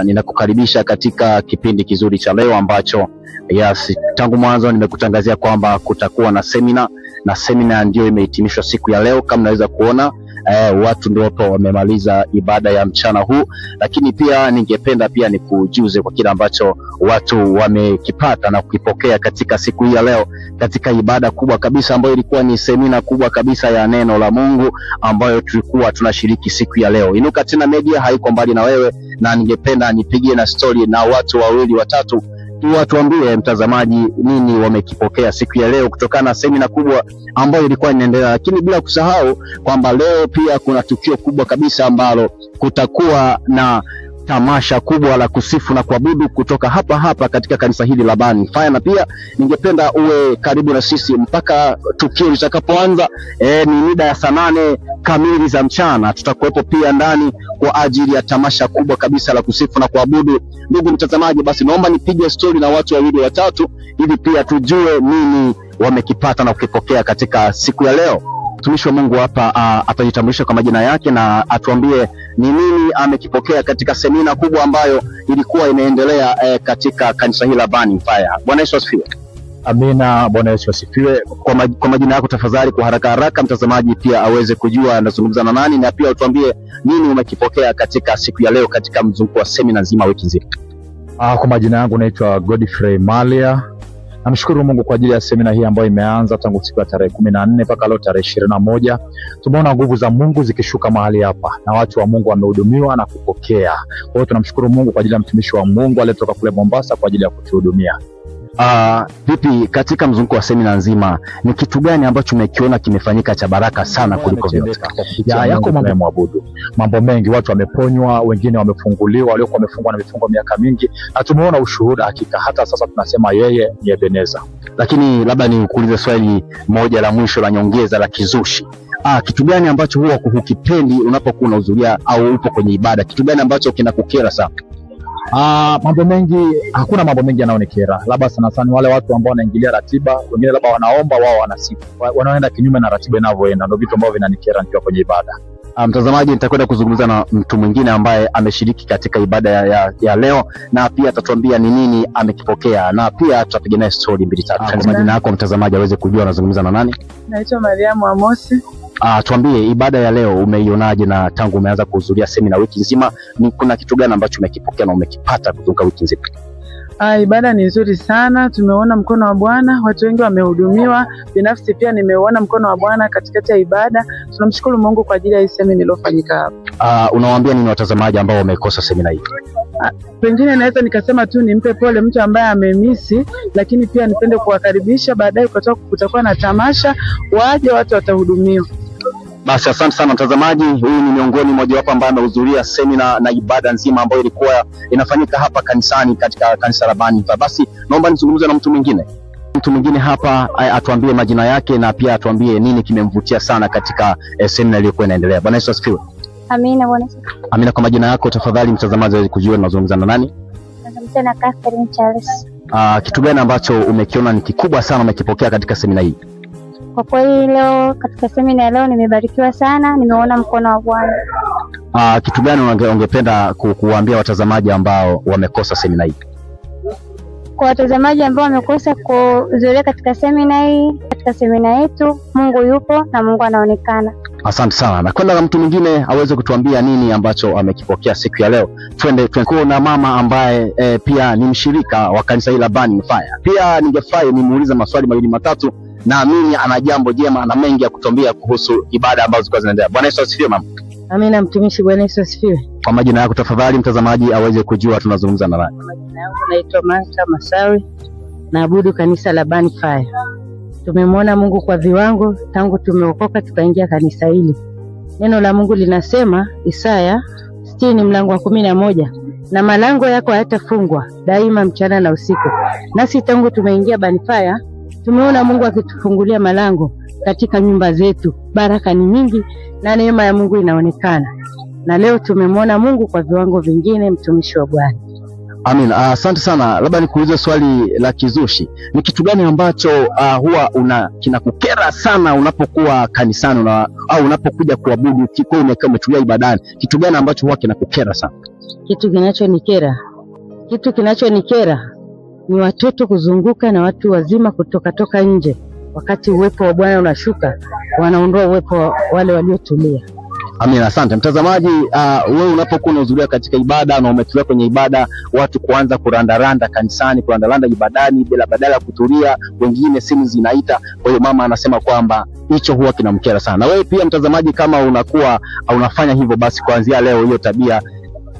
Ninakukaribisha katika kipindi kizuri cha leo ambacho tangu mwanzo nimekutangazia kwamba kutakuwa na semina, na semina ndio imehitimishwa siku ya leo. Kama unaweza kuona watu ndio hapo wamemaliza ibada ya mchana huu, lakini pia ningependa pia nikujuze kwa kile ambacho watu wamekipata na kukipokea katika siku hii ya leo, katika ibada kubwa kabisa ambayo ilikuwa ni semina kubwa kabisa ya neno la Mungu ambayo tulikuwa tunashiriki siku ya leo. Inuka Tena Media haiko mbali na wewe, na ningependa nipigie na story na watu wawili watatu tuambie mtazamaji nini wamekipokea siku ya leo kutokana na semina kubwa ambayo ilikuwa inaendelea. Lakini bila kusahau kwamba leo pia kuna tukio kubwa kabisa ambalo kutakuwa na tamasha kubwa la kusifu na kuabudu kutoka hapa katika kanisa hili la Burning Fire, na pia ningependa uwe karibu na sisi mpaka tukio litakapoanza. Ni mida ya saa 8 kamili za mchana. Tutakuwepo pia ndani kwa ajili ya tamasha kubwa kabisa la kusifu na kuabudu. Ndugu mtazamaji, basi naomba nipige story na watu wawili watatu ili pia tujue nini wamekipata na kukipokea katika siku ya leo. Mtumishi wa Mungu hapa atajitambulisha kwa majina yake na atuambie ni nini amekipokea katika semina kubwa ambayo ilikuwa inaendelea katika kanisa hili la Burning Fire. Bwana Yesu asifiwe. Amina. Bwana Yesu asifiwe. Kwa majina yako tafadhali, kwa haraka mtazamaji pia aweze kujua anazungumza na nani, na pia utuambie nini umekipokea katika siku ya leo katika mzunguko wa semina nzima wiki nzima. Kwa majina yangu naitwa Godfrey Malia. Namshukuru Mungu kwa ajili ya semina hii ambayo imeanza tangu siku ya tarehe 14 mpaka leo tarehe 21. Tumeona nguvu za Mungu zikishuka mahali hapa na watu wa Mungu wamehudumiwa na kupokea. Kwa hiyo tunamshukuru Mungu kwa ajili ya mtumishi wa Mungu aliyetoka kule Mombasa kwa ajili ya kutuhudumia. Vipi katika mzunguko wa semina nzima, ni kitu gani ambacho umekiona kimefanyika cha baraka sana kuliko vyote? Yako mambo mengi, watu wameponywa, wengine wamefunguliwa, waliokuwa wamefungwa na vifungo miaka mingi, na tumeona ushuhuda hakika. Hata sasa tunasema yeye ni Ebeneza. Lakini labda nikuulize swali moja la mwisho la nyongeza la kizushi. Kitu gani ambacho huwa hukipendi unapokuwa unahudhuria au upo kwenye ibada? Kitu gani ambacho kinakukera sana? Mambo mengi, hakuna mambo mengi yanayonikera. Labda sana wale watu ambao wanaingilia ratiba, wengine labda wanaomba, wao wanasifu, wanaenda kinyume na ratiba inavyoenda. Ndio vitu ambavyo vinanikera nikiwa kwenye ibada. Mtazamaji, nitakwenda kuzungumza na mtu mwingine ambaye ameshiriki katika ibada ya leo, na pia atatuambia ni nini amekipokea, na pia tutapiga naye story 2-3. Kwa majina yako mtazamaji aweze kujua anazungumza na nani. Naitwa Mariamu Amosi. Tuambie ibada ya leo umeionaje, na tangu umeanza kuhudhuria semina wiki nzima kuna kitu gani ambacho umekipokea na umekipata kutoka wiki nzima? Ibada ni nzuri sana, tumeona mkono wa Bwana, watu wengi wamehudumiwa. Binafsi pia nimeona mkono wa Bwana katikati ya ibada. Tunamshukuru Mungu kwa ajili ya hii semina iliyofanyika hapa. Unawaambia nini watazamaji ambao wamekosa semina hii? Pengine naweza nikasema tu nimpe pole mtu ambaye amemisi, lakini pia nipende kuwakaribisha baadaye kutakuwa na tamasha, waje watu watahudumiwa. Basi asante sana mtazamaji, huyu ni miongoni mmoja wapo ambaye amehudhuria semina na ibada nzima ambayo ilikuwa inafanyika hapa kanisani katika kanisa la Burning Fire. Basi naomba nizungumze na mtu mwingine hapa atuambie majina yake na pia atuambie nini kimemvutia sana katika semina iliyokuwa inaendelea. Bwana Yesu asifiwe. Amina. Bwana. Amina. Kwa majina yako tafadhali mtazamaji aweze kujua tunazungumza na nani? Nazungumza na Catherine Charles. Kitu gani ambacho umekiona ni kikubwa sana umekipokea katika semina hii? Kwa kweli leo katika semina ya leo nimebarikiwa sana, nimeona mkono wa Bwana. Kitu gani ungependa kuwaambia watazamaji ambao wamekosa semina hii? Kwa watazamaji ambao wamekosa kuhudhuria katika semina hii, katika semina yetu, Mungu yupo na Mungu anaonekana. Asante sana. Na kwenda na mtu mwingine aweze kutuambia nini ambacho amekipokea siku ya leo. Twende na mama ambaye pia ni mshirika wa kanisa hili la Burning Fire. Pia ningefurahi nimuulize maswali mawili matatu, naamini ana jambo jema na mengi ya kutuambia kuhusu ibada ambazo zilikuwa zinaendelea. Bwana Yesu asifiwe mama. Amina mtumishi. Bwana Yesu asifiwe. Kwa majina yako tafadhali mtazamaji aweze kujua tunazungumza na nani. Majina yangu naitwa Martha Masawi, naabudu kanisa la Burning Fire. Tumemwona Mungu kwa viwango tangu tumeokoka tukaingia kanisa hili. Neno la Mungu linasema Isaya 60 mlango wa 11, na malango yako hayatafungwa daima mchana na usiku. Nasi tangu tumeingia Burning Fire tumeona Mungu akitufungulia malango katika nyumba zetu. Baraka ni nyingi na neema ya Mungu inaonekana. Na leo tumemwona Mungu kwa viwango vingine, mtumishi wa Bwana. Amina. Asante sana. Labda nikuulize swali la kizushi. Ni kitu gani ambacho huwa kinakukera sana unapokuwa kanisani au unapokuja kuabudu, umetulia ibadani? Kitu gani ambacho huwa kinakukera sana? Kitu kinachonikera ni watoto kuzunguka na watu wazima kutoka nje, wakati uwepo wa Bwana unashuka, wanaondoa uwepo wa wale waliotulia. Amina, asante mtazamaji. Wewe unapokuwa unahudhuria katika ibada na umetulia kwenye ibada, watu kuanza kurandaranda kanisani, kurandaranda ibadani badala ya kutulia, wengine simu zinaita. Kwa hiyo mama anasema kwamba hicho huwa kinamkera sana. Na wewe pia mtazamaji, kama unakuwa unafanya hivyo, basi kuanzia leo hiyo tabia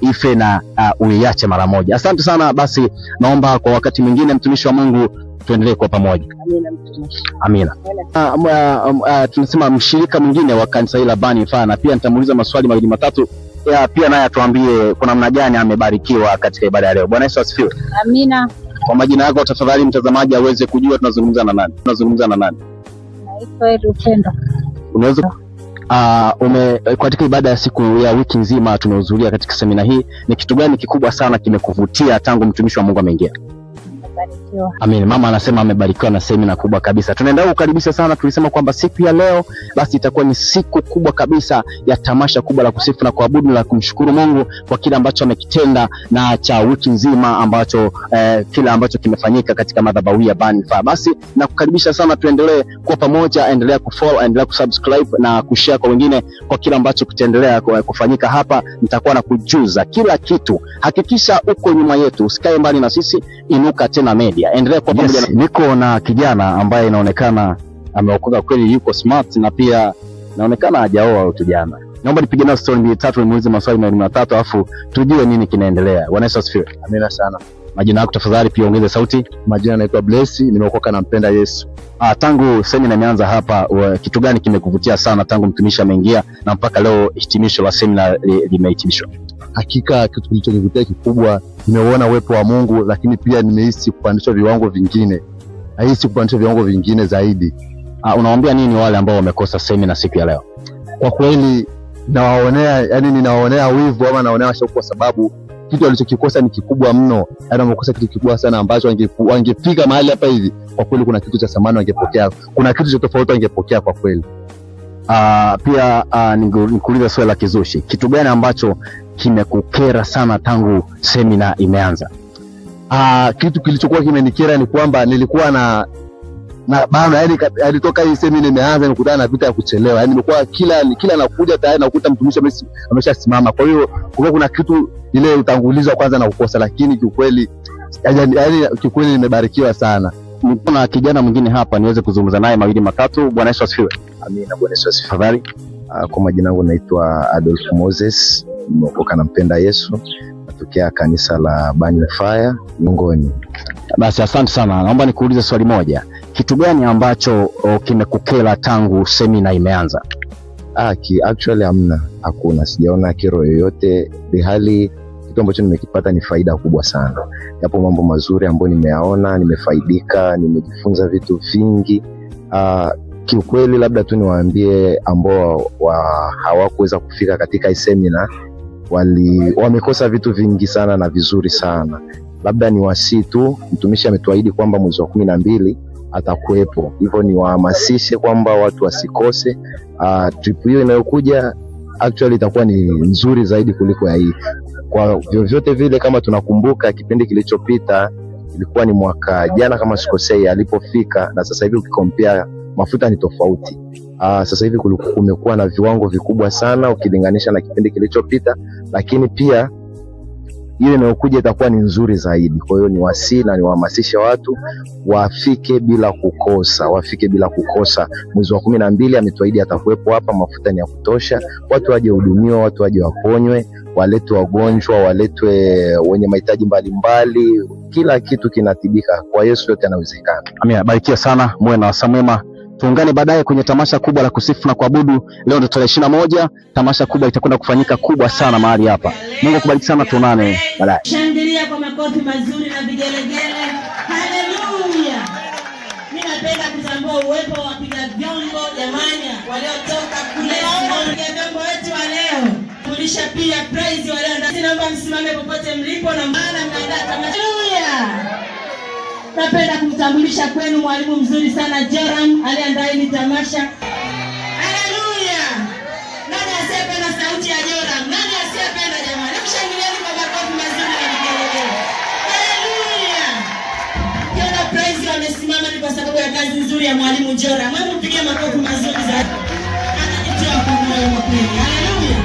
ife na uiache mara moja. Asante sana. Basi naomba kwa wakati mwingine, mtumishi wa Mungu, tuendelee kwa pamoja. Amina mtumishi. Amina. Tunasema mshirika mwingine wa kanisa hili la Bani Fire, na pia nitamuuliza maswali mawili matatu pia naye atuambie kwa namna gani amebarikiwa katika ibada ya leo. Bwana Yesu asifiwe. Amina. Kwa majina yako tafadhali mtazamaji aweze kujua tunazungumza na nani. Naitwa Upendo. Unaweza katika ibada ya siku ya wiki nzima tumehudhuria katika semina hii, ni kitu gani kikubwa sana kimekuvutia tangu mtumishi wa Mungu ameingia? Amen. Mama anasema amebarikiwa na semina kubwa kabisa. Tunaenda kukaribisha sana. Tulisema kwamba siku ya leo basi itakuwa ni siku kubwa kabisa ya tamasha kubwa la kusifu na kuabudu na kumshukuru Mungu kwa kile ambacho amekitenda na cha wiki nzima ambacho kile ambacho kimefanyika katika madhabahu ya Bani Fire. Basi nakukaribisha sana, tuendelee kwa pamoja, endelea kufollow, endelea kusubscribe na kushare kwa wengine kwa kile ambacho kitaendelea kufanyika hapa. Nitakuwa na kujuza kila kitu. Hakikisha uko nyuma yetu, usikae mbali na sisi. Inuka Tena Media, endelea kwa pamoja. Yes, niko na kijana ambaye inaonekana ameokoka kweli, yuko smart na pia inaonekana hajaoa huyu kijana. Naomba nipige naye story mbili tatu, nimuulize maswali mawili matatu afu tujue nini kinaendelea. Bwana Yesu asifiwe. Amina sana. Majina yako tafadhali, pia ongeze sauti. Majina naitwa Bless, nimeokoka na mpenda Yesu. Tangu semina imeanza hapa, kitu gani kimekuvutia sana tangu mtumishi ameingia na mpaka leo hitimisho la semina limehitimishwa? Hakika kitu kilichonivutia kikubwa, nimeona uwepo wa Mungu, lakini pia nimehisi kupandishwa viwango vingine. Nahisi kupandishwa viwango vingine zaidi. Unawaambia nini wale ambao wamekosa semina siku ya leo? Kwa kweli ninawaonea wivu ama naonea shauku, kwa sababu kitu walichokikosa ni kikubwa mno. Wamekosa kitu kikubwa sana ambacho wangefika mahali hapa hivi, kwa kweli kuna kitu cha thamani wangepokea. Kuna kitu cha tofauti wangepokea kwa kweli. Pia nikuuliza swali la kizushi. Kitu gani ambacho kimekukera sana tangu semina imeanza? Kitu kilichokuwa kimenikera ni kwamba nilikuwa na bana, alitoka hii semina imeanza nikutana na vita ya kuchelewa. Nimekuwa kila nakuja tayari nakuta mtumishi ameshasimama. Kwa hiyo kuna kitu ile utangulizwa kwanza na kukosa, lakini kiukweli nimebarikiwa sana. Niko na kijana mwingine hapa niweze kuzungumza naye mawili matatu. Bwana Yesu asifiwe. Amina. Bwana Yesu asifiwe. Tafadhali. Kwa majina yangu naitwa Adolf Moses, nimeokoka na mpenda Yesu, natokea kanisa la Bani Fire Ngoni. Basi asante sana. Naomba nikuulize swali moja. Kitu gani ambacho kimekukera tangu semina imeanza? Actually hakuna, sijaona kero yoyote. Hali kitu ambacho nimekipata ni faida kubwa sana. Yapo mambo mazuri ambayo nimeyaona, nimefaidika, nimejifunza vitu vingi. Kiukweli labda tu niwaambie ambao hawakuweza kufika katika hii semina, wamekosa vitu vingi sana na vizuri sana. Labda ni wasi tu, mtumishi ametuahidi kwamba mwezi wa 12 atakuwepo. Hivyo ni wahamasishe kwamba watu wasikose. Trip hiyo inayokuja actually itakuwa ni nzuri zaidi kuliko ya hii. Kwa vyovyote vile, kama tunakumbuka kipindi kilichopita, ilikuwa ni mwaka jana kama sikosei alipofika, na sasa hivi ukikompea mafuta ni tofauti. Sasa hivi kumekuwa na viwango vikubwa sana ukilinganisha na kipindi kilichopita, lakini pia hiyo inayokuja itakuwa ni nzuri zaidi. Kwa hiyo ni wasi na niwahamasishe watu wafike bila kukosa, Mwezi wa 12 ametuahidi atakuwepo hapa, mafuta ni ya kutosha. Watu waje hudumiwa, watu waje waponywe, waletwe wagonjwa, waletwe wenye mahitaji mbalimbali. Kila kitu kinatibika, kwa Yesu yote yanawezekana. Amina. Barikiwa sana, muwe na wasaa mwema. Tuungane baadaye kwenye tamasha kubwa la kusifu na kuabudu. Leo ndio tarehe 21, tamasha kubwa itakwenda kufanyika kubwa sana mahali hapa. Mungu akubariki sana, tuonane baadaye. Shangilia kwa makofi mazuri na vigelegele. Haleluya. Mimi napenda kutambua uwepo wa wapiga vyombo jamani waliotoka kule wapiga vyombo wetu wa leo. Kulisha pia praise wale ndani. Naomba msimame popote mlipo na maana mnaandaa tamasha. Haleluya. Napenda kumtambulisha kwenu mwalimu mzuri sana Joram aliandaa hili tamasha. Haleluya. Nani asiyependa sauti ya Joram? Nani asiyependa jamani? Mshangilieni baba. kazi nzuri ya mwalimu Jora. Mwalimu mpigie makofi mazuri zaidi. Anajitoa kwa moyo wa kweli. Haleluya.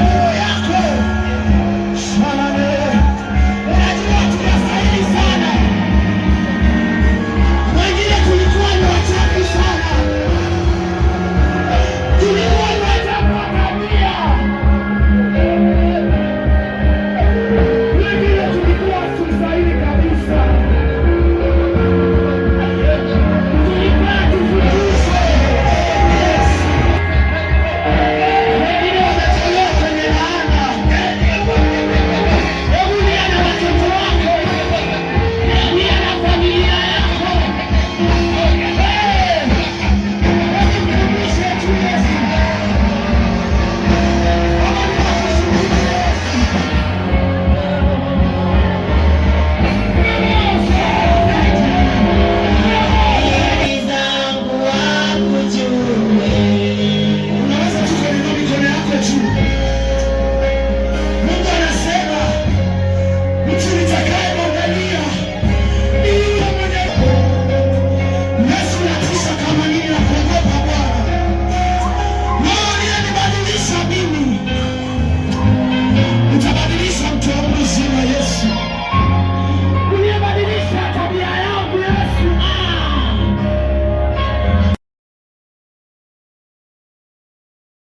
Haleluya.